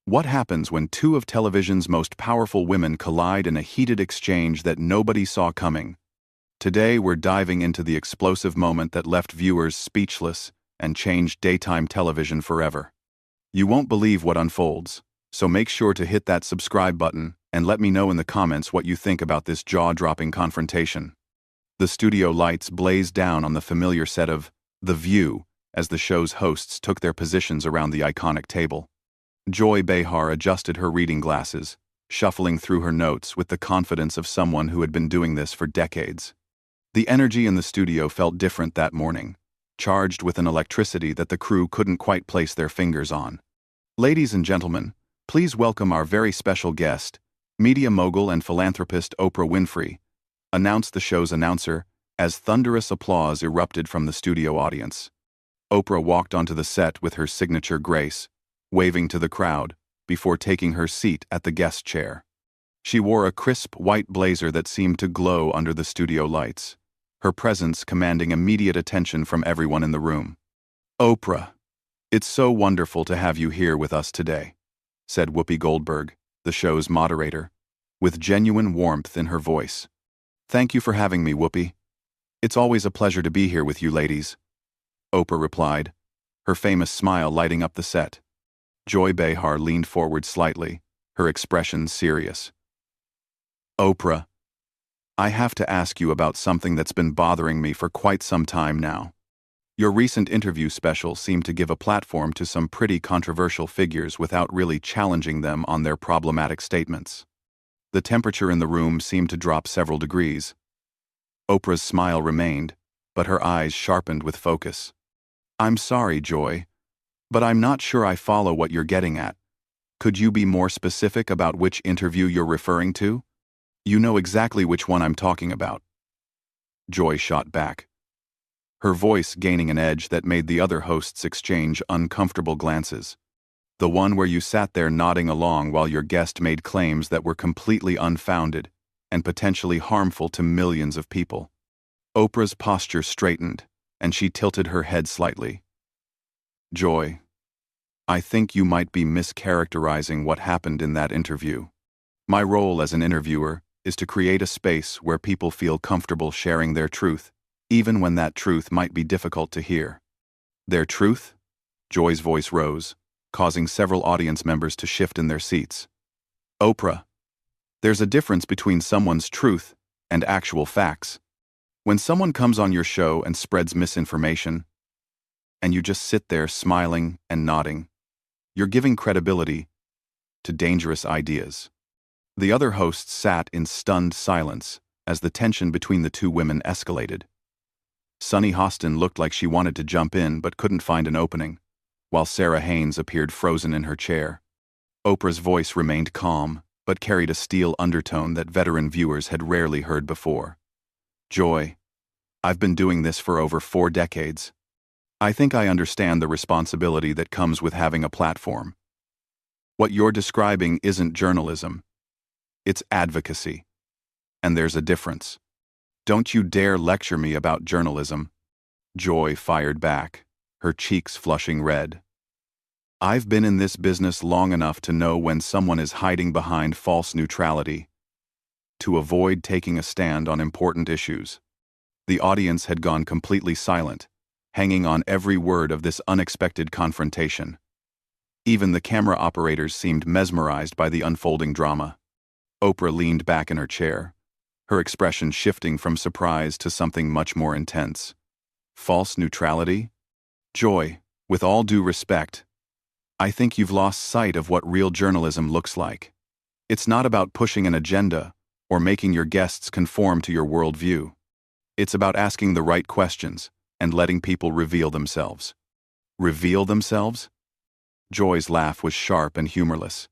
What happens when two of television's most powerful women collide in a heated exchange that nobody saw coming? Today we're diving into the explosive moment that left viewers speechless and changed daytime television forever. You won't believe what unfolds, so make sure to hit that subscribe button and let me know in the comments what you think about this jaw-dropping confrontation. The studio lights blazed down on the familiar set of The View as the show's hosts took their positions around the iconic table. Joy Behar adjusted her reading glasses, shuffling through her notes with the confidence of someone who had been doing this for decades. The energy in the studio felt different that morning, charged with an electricity that the crew couldn't quite place their fingers on. Ladies and gentlemen, please welcome our very special guest, media mogul and philanthropist Oprah Winfrey, announced the show's announcer as thunderous applause erupted from the studio audience. Oprah walked onto the set with her signature grace, waving to the crowd before taking her seat at the guest chair. She wore a crisp white blazer that seemed to glow under the studio lights, her presence commanding immediate attention from everyone in the room. "Oprah, it's so wonderful to have you here with us today," said Whoopi Goldberg, the show's moderator, with genuine warmth in her voice. "Thank you for having me, Whoopi. It's always a pleasure to be here with you ladies," Oprah replied, her famous smile lighting up the set. Joy Behar leaned forward slightly, her expression serious. "Oprah, I have to ask you about something that's been bothering me for quite some time now. Your recent interview special seemed to give a platform to some pretty controversial figures without really challenging them on their problematic statements." The temperature in the room seemed to drop several degrees. Oprah's smile remained, but her eyes sharpened with focus. "I'm sorry, Joy, but I'm not sure I follow what you're getting at. Could you be more specific about which interview you're referring to? You know exactly which one I'm talking about." Joy shot back, her voice gaining an edge that made the other hosts exchange uncomfortable glances. "The one where you sat there nodding along while your guest made claims that were completely unfounded and potentially harmful to millions of people." Oprah's posture straightened, and she tilted her head slightly. "Joy, I think you might be mischaracterizing what happened in that interview. My role as an interviewer is to create a space where people feel comfortable sharing their truth, even when that truth might be difficult to hear." "Their truth?" Joy's voice rose, causing several audience members to shift in their seats. "Oprah, there's a difference between someone's truth and actual facts. When someone comes on your show and spreads misinformation, and you just sit there smiling and nodding, you're giving credibility to dangerous ideas." The other hosts sat in stunned silence as the tension between the two women escalated. Sunny Hostin looked like she wanted to jump in but couldn't find an opening, while Sarah Haynes appeared frozen in her chair. Oprah's voice remained calm, but carried a steel undertone that veteran viewers had rarely heard before. "Joy, I've been doing this for over 4 decades. I think I understand the responsibility that comes with having a platform. What you're describing isn't journalism. It's advocacy. And there's a difference. Don't you dare lecture me about journalism." Joy fired back, her cheeks flushing red. "I've been in this business long enough to know when someone is hiding behind false neutrality, to avoid taking a stand on important issues." The audience had gone completely silent, hanging on every word of this unexpected confrontation. Even the camera operators seemed mesmerized by the unfolding drama. Oprah leaned back in her chair, her expression shifting from surprise to something much more intense. "False neutrality? Joy, with all due respect, I think you've lost sight of what real journalism looks like. It's not about pushing an agenda or making your guests conform to your worldview. It's about asking the right questions and letting people reveal themselves." "Reveal themselves?" Joy's laugh was sharp and humorless.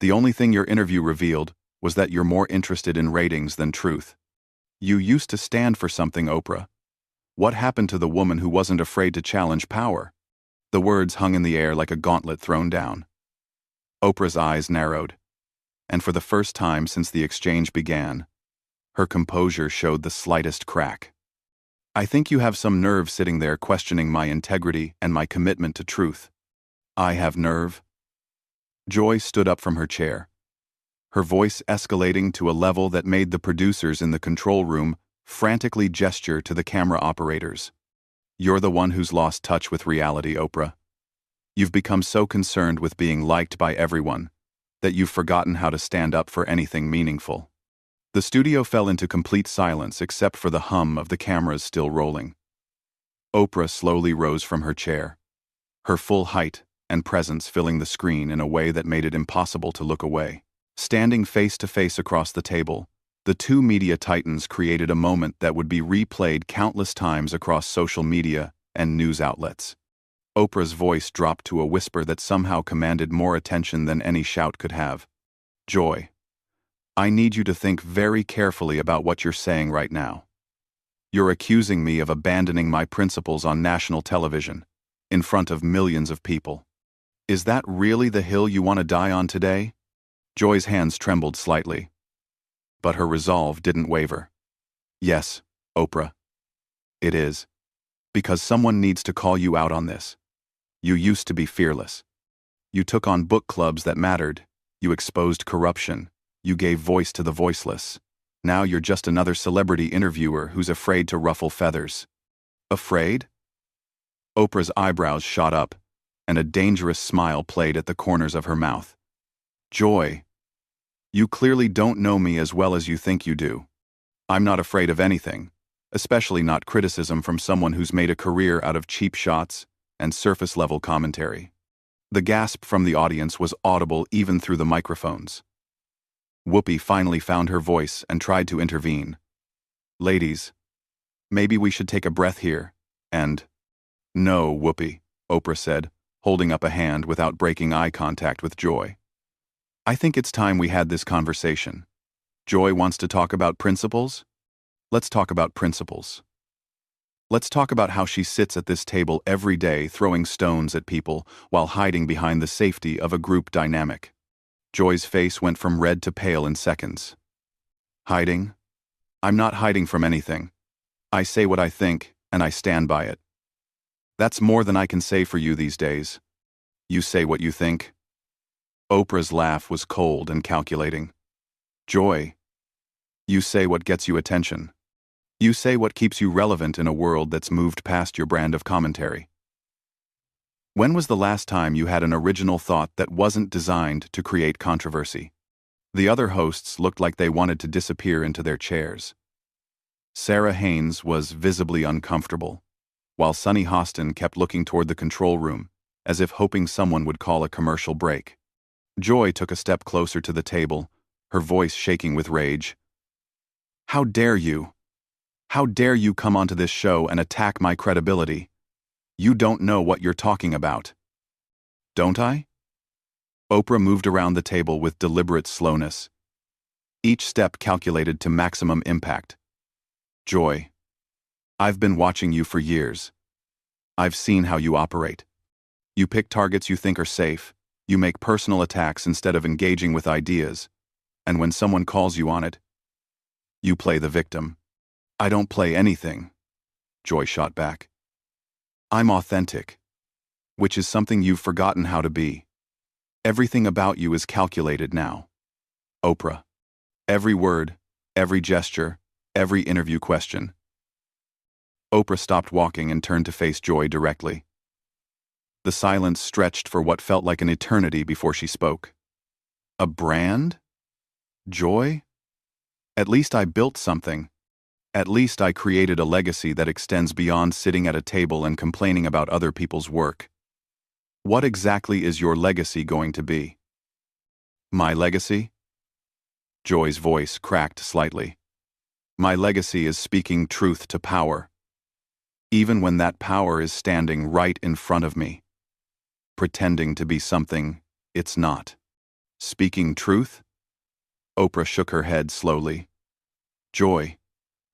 "The only thing your interview revealed was that you're more interested in ratings than truth. You used to stand for something, Oprah. What happened to the woman who wasn't afraid to challenge power?" The words hung in the air like a gauntlet thrown down. Oprah's eyes narrowed, and for the first time since the exchange began, her composure showed the slightest crack. "I think you have some nerve sitting there questioning my integrity and my commitment to truth." "I have nerve?" Joy stood up from her chair, her voice escalating to a level that made the producers in the control room frantically gesture to the camera operators. You're the one who's lost touch with reality, Oprah. You've become so concerned with being liked by everyone that you've forgotten how to stand up for anything meaningful. The studio fell into complete silence except for the hum of the cameras still rolling. Oprah slowly rose from her chair, her full height and presence filling the screen in a way that made it impossible to look away. Standing face to face across the table, the two media titans created a moment that would be replayed countless times across social media and news outlets. Oprah's voice dropped to a whisper that somehow commanded more attention than any shout could have. Joy, I need you to think very carefully about what you're saying right now. You're accusing me of abandoning my principles on national television, in front of millions of people. Is that really the hill you want to die on today? Joy's hands trembled slightly, but her resolve didn't waver. Yes, Oprah. It is. Because someone needs to call you out on this. You used to be fearless. You took on book clubs that mattered. You exposed corruption. You gave voice to the voiceless. Now you're just another celebrity interviewer who's afraid to ruffle feathers. Afraid? Oprah's eyebrows shot up, and a dangerous smile played at the corners of her mouth. Joy, you clearly don't know me as well as you think you do. I'm not afraid of anything, especially not criticism from someone who's made a career out of cheap shots and surface-level commentary. The gasp from the audience was audible even through the microphones. Whoopi finally found her voice and tried to intervene. Ladies, maybe we should take a breath here, and— No, Whoopi, Oprah said, holding up a hand without breaking eye contact with Joy. I think it's time we had this conversation. Joy wants to talk about principles? Let's talk about principles. Let's talk about how she sits at this table every day throwing stones at people while hiding behind the safety of a group dynamic. Joy's face went from red to pale in seconds. Hiding? I'm not hiding from anything. I say what I think, and I stand by it. That's more than I can say for you these days. You say what you think. Oprah's laugh was cold and calculating. Joy, you say what gets you attention. You say what keeps you relevant in a world that's moved past your brand of commentary. When was the last time you had an original thought that wasn't designed to create controversy? The other hosts looked like they wanted to disappear into their chairs. Sarah Haynes was visibly uncomfortable, while Sunny Hostin kept looking toward the control room, as if hoping someone would call a commercial break. Joy took a step closer to the table, her voice shaking with rage. How dare you? How dare you come onto this show and attack my credibility? You don't know what you're talking about. Don't I? Oprah moved around the table with deliberate slowness, each step calculated to maximum impact. Joy, I've been watching you for years. I've seen how you operate. You pick targets you think are safe, you make personal attacks instead of engaging with ideas, and when someone calls you on it, you play the victim. I don't play anything, Joy shot back. I'm authentic, which is something you've forgotten how to be. Everything about you is calculated now. Oprah. Every word, every gesture, every interview question. Oprah stopped walking and turned to face Joy directly. The silence stretched for what felt like an eternity before she spoke. A brand? Joy? At least I built something. At least I created a legacy that extends beyond sitting at a table and complaining about other people's work. What exactly is your legacy going to be? My legacy? Joy's voice cracked slightly. My legacy is speaking truth to power, even when that power is standing right in front of me, pretending to be something it's not. Speaking truth? Oprah shook her head slowly. Joy,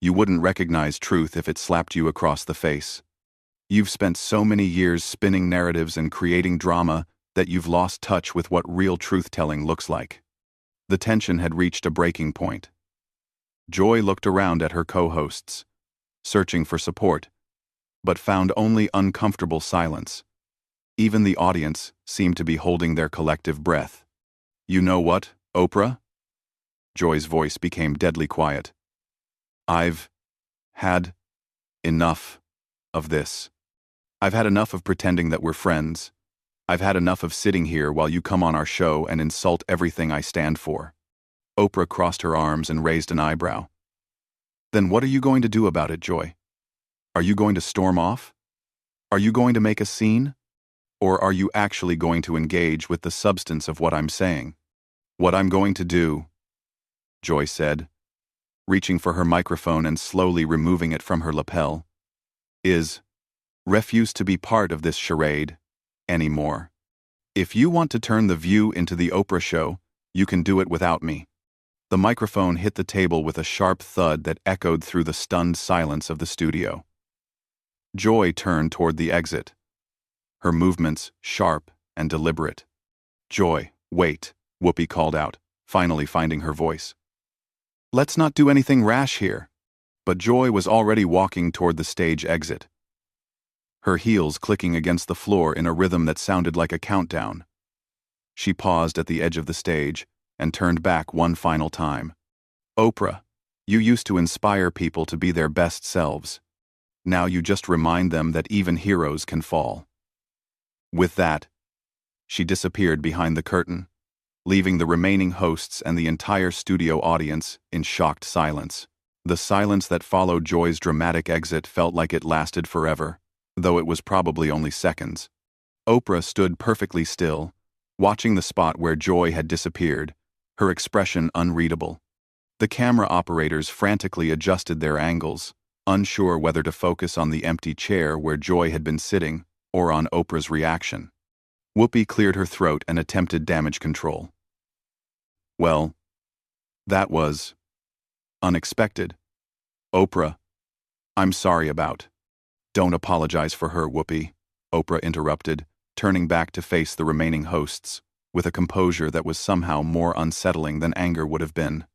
you wouldn't recognize truth if it slapped you across the face. You've spent so many years spinning narratives and creating drama that you've lost touch with what real truth-telling looks like. The tension had reached a breaking point. Joy looked around at her co-hosts, searching for support, but found only uncomfortable silence. Even the audience seemed to be holding their collective breath. You know what, Oprah? Joy's voice became deadly quiet. I've had enough of this. I've had enough of pretending that we're friends. I've had enough of sitting here while you come on our show and insult everything I stand for. Oprah crossed her arms and raised an eyebrow. Then what are you going to do about it, Joy? Are you going to storm off? Are you going to make a scene? Or are you actually going to engage with the substance of what I'm saying? What I'm going to do, Joy said, reaching for her microphone and slowly removing it from her lapel, is refuse to be part of this charade anymore. If you want to turn The View into the Oprah show, you can do it without me. The microphone hit the table with a sharp thud that echoed through the stunned silence of the studio. Joy turned toward the exit, her movements sharp and deliberate. Joy, wait, Whoopi called out, finally finding her voice. Let's not do anything rash here. But Joy was already walking toward the stage exit, her heels clicking against the floor in a rhythm that sounded like a countdown. She paused at the edge of the stage and turned back one final time. Oprah, you used to inspire people to be their best selves. Now you just remind them that even heroes can fall. With that, she disappeared behind the curtain, leaving the remaining hosts and the entire studio audience in shocked silence. The silence that followed Joy's dramatic exit felt like it lasted forever, though it was probably only seconds. Oprah stood perfectly still, watching the spot where Joy had disappeared, her expression unreadable. The camera operators frantically adjusted their angles, unsure whether to focus on the empty chair where Joy had been sitting or on Oprah's reaction. Whoopi cleared her throat and attempted damage control. Well, that was unexpected. Oprah, I'm sorry about. Don't apologize for her, Whoopi, Oprah interrupted, turning back to face the remaining hosts, with a composure that was somehow more unsettling than anger would have been.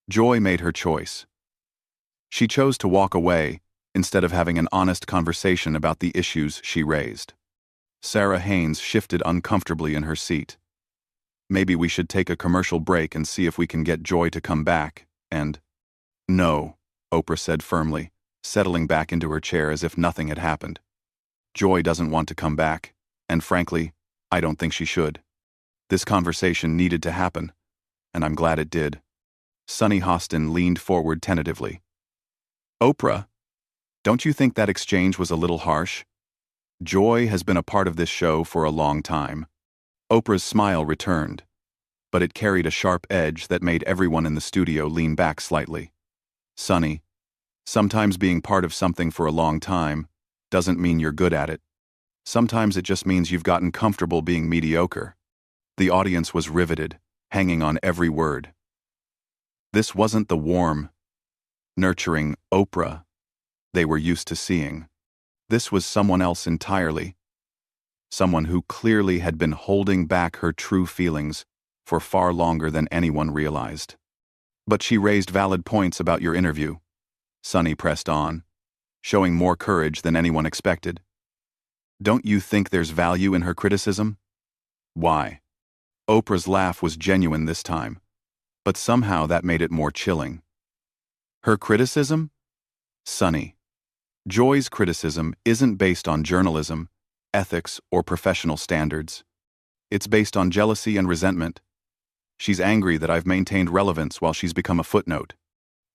Joy made her choice. She chose to walk away instead of having an honest conversation about the issues she raised. Sarah Haynes shifted uncomfortably in her seat. Maybe we should take a commercial break and see if we can get Joy to come back, and... No, Oprah said firmly, settling back into her chair as if nothing had happened. Joy doesn't want to come back, and frankly, I don't think she should. This conversation needed to happen, and I'm glad it did. Sunny Hostin leaned forward tentatively. Oprah, don't you think that exchange was a little harsh? Joy has been a part of this show for a long time. Oprah's smile returned, but it carried a sharp edge that made everyone in the studio lean back slightly. Sunny, sometimes being part of something for a long time doesn't mean you're good at it. Sometimes it just means you've gotten comfortable being mediocre. The audience was riveted, hanging on every word. This wasn't the warm, nurturing Oprah they were used to seeing. This was someone else entirely. Someone who clearly had been holding back her true feelings for far longer than anyone realized. But she raised valid points about your interview. Sunny pressed on, showing more courage than anyone expected. Don't you think there's value in her criticism? Why? Oprah's laugh was genuine this time, but somehow that made it more chilling. Her criticism? Sunny, Joy's criticism isn't based on journalism, ethics, or professional standards. It's based on jealousy and resentment. She's angry that I've maintained relevance while she's become a footnote.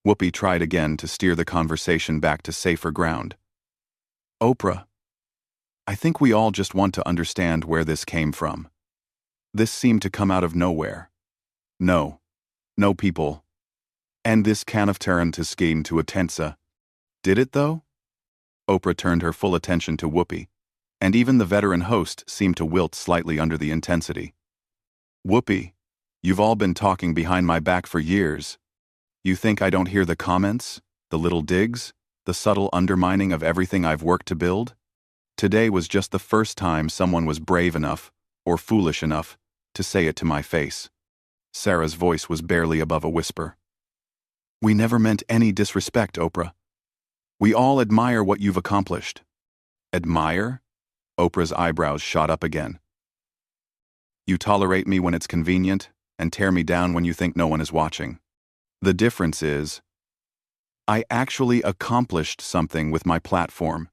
Whoopi tried again to steer the conversation back to safer ground. Oprah, I think we all just want to understand where this came from. This seemed to come out of nowhere. No people. And this kind of turned to scheme to Atensa. Did it, though? Oprah turned her full attention to Whoopi, and even the veteran host seemed to wilt slightly under the intensity. Whoopi, you've all been talking behind my back for years. You think I don't hear the comments, the little digs, the subtle undermining of everything I've worked to build? Today was just the first time someone was brave enough, or foolish enough, to say it to my face. Sarah's voice was barely above a whisper. We never meant any disrespect, Oprah. We all admire what you've accomplished. Admire? Oprah's eyebrows shot up again. You tolerate me when it's convenient, and tear me down when you think no one is watching. The difference is, I actually accomplished something with my platform.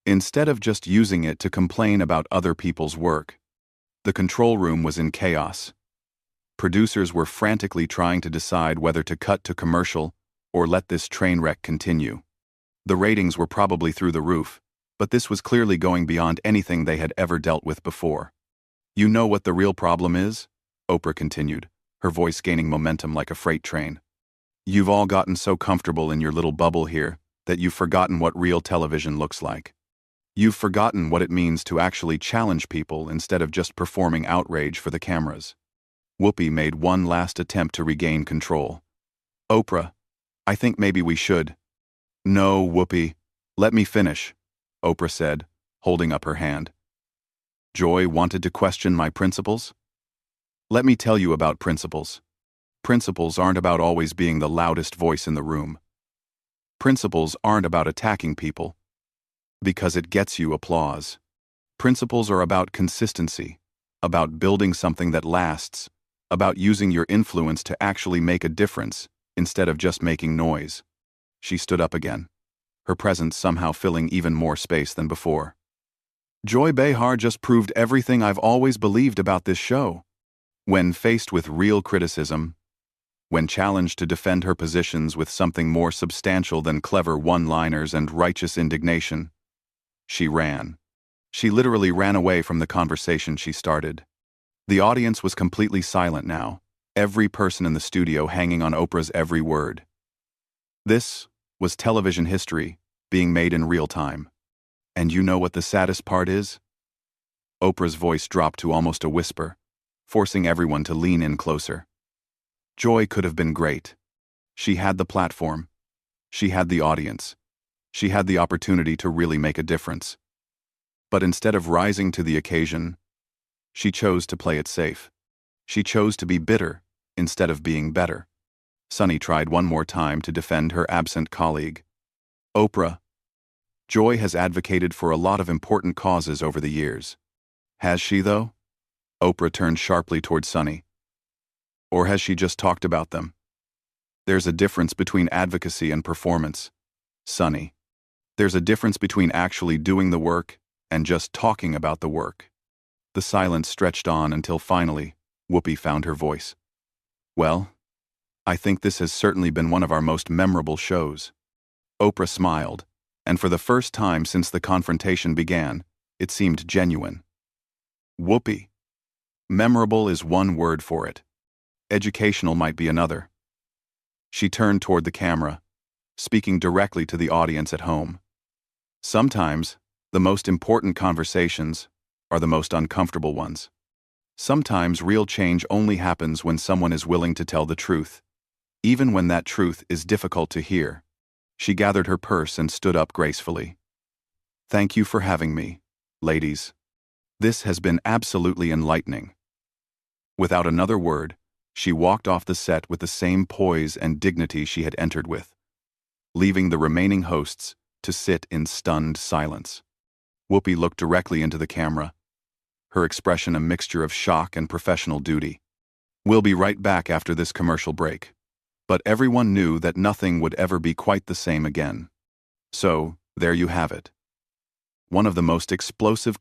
Instead of just using it to complain about other people's work. The control room was in chaos. Producers were frantically trying to decide whether to cut to commercial or let this train wreck continue. The ratings were probably through the roof, but this was clearly going beyond anything they had ever dealt with before. You know what the real problem is? Oprah continued, her voice gaining momentum like a freight train. You've all gotten so comfortable in your little bubble here that you've forgotten what real television looks like. You've forgotten what it means to actually challenge people instead of just performing outrage for the cameras. Whoopi made one last attempt to regain control. Oprah, I think maybe we should. No, Whoopi, let me finish, Oprah said, holding up her hand. Joy wanted to question my principles? Let me tell you about principles. Principles aren't about always being the loudest voice in the room. Principles aren't about attacking people, because it gets you applause. Principles are about consistency, about building something that lasts, about using your influence to actually make a difference, instead of just making noise. She stood up again, her presence somehow filling even more space than before. Joy Behar just proved everything I've always believed about this show. When faced with real criticism, when challenged to defend her positions with something more substantial than clever one-liners and righteous indignation, she ran. She literally ran away from the conversation she started. The audience was completely silent now, every person in the studio hanging on Oprah's every word. This was television history being made in real time. And you know what the saddest part is? Oprah's voice dropped to almost a whisper, forcing everyone to lean in closer. Joy could have been great. She had the platform. She had the audience. She had the opportunity to really make a difference. But instead of rising to the occasion, she chose to play it safe. She chose to be bitter instead of being better. Sunny tried one more time to defend her absent colleague. Oprah, Joy has advocated for a lot of important causes over the years. Has she, though? Oprah turned sharply toward Sunny. Or has she just talked about them? There's a difference between advocacy and performance, Sunny. There's a difference between actually doing the work and just talking about the work. The silence stretched on until finally, Whoopi found her voice. Well, I think this has certainly been one of our most memorable shows. Oprah smiled, and for the first time since the confrontation began, it seemed genuine. Whoopi. Memorable is one word for it. Educational might be another. She turned toward the camera, speaking directly to the audience at home. Sometimes, the most important conversations are the most uncomfortable ones. Sometimes real change only happens when someone is willing to tell the truth, even when that truth is difficult to hear. She gathered her purse and stood up gracefully. Thank you for having me, ladies. This has been absolutely enlightening. Without another word, she walked off the set with the same poise and dignity she had entered with, leaving the remaining hosts to sit in stunned silence. Whoopi looked directly into the camera, her expression a mixture of shock and professional duty. We'll be right back after this commercial break. But everyone knew that nothing would ever be quite the same again. So, there you have it. One of the most explosive